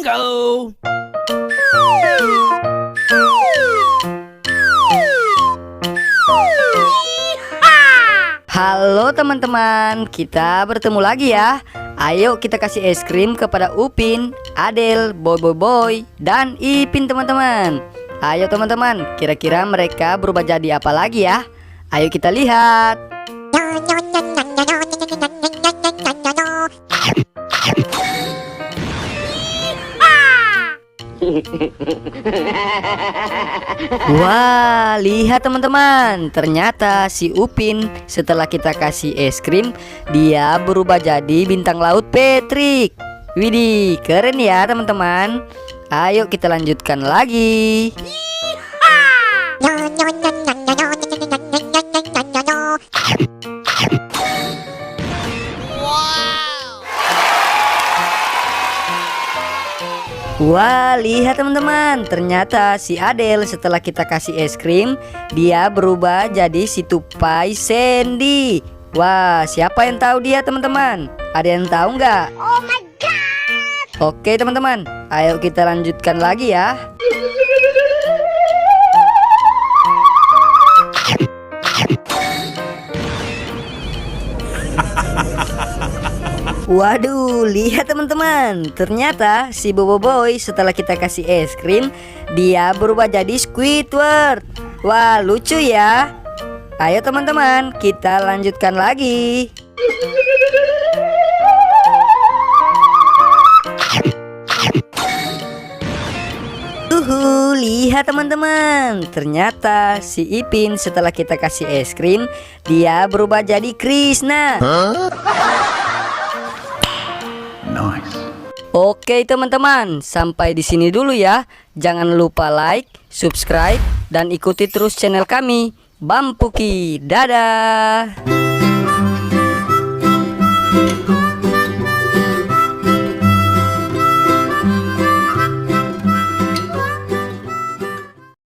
Bingo! Halo teman-teman, kita bertemu lagi ya. Ayo kita kasih es krim kepada Upin, Adel, Boy, dan Ipin teman-teman. Ayo teman-teman, kira-kira mereka berubah jadi apa lagi ya? Ayo kita lihat. Wah, lihat teman-teman, ternyata si Upin setelah kita kasih es krim, dia berubah jadi bintang laut Patrick. Widih, keren ya teman-teman. Ayo kita lanjutkan lagi. Wah, lihat teman-teman, ternyata si Adel setelah kita kasih es krim, dia berubah jadi si tupai Sandy. Wah, siapa yang tahu dia teman-teman? Ada yang tahu nggak? Oh my god. Oke teman-teman, ayo kita lanjutkan lagi ya. Waduh, lihat teman-teman, ternyata si Boy setelah kita kasih es krim, dia berubah jadi Squidward. Wah, lucu ya. Ayo teman-teman, kita lanjutkan lagi. Lihat teman-teman, ternyata si Ipin setelah kita kasih es krim, dia berubah jadi Krishna. Nice. Oke teman-teman, sampai di sini dulu ya. Jangan lupa like, subscribe, dan ikuti terus channel kami, Bampuki. Dadah.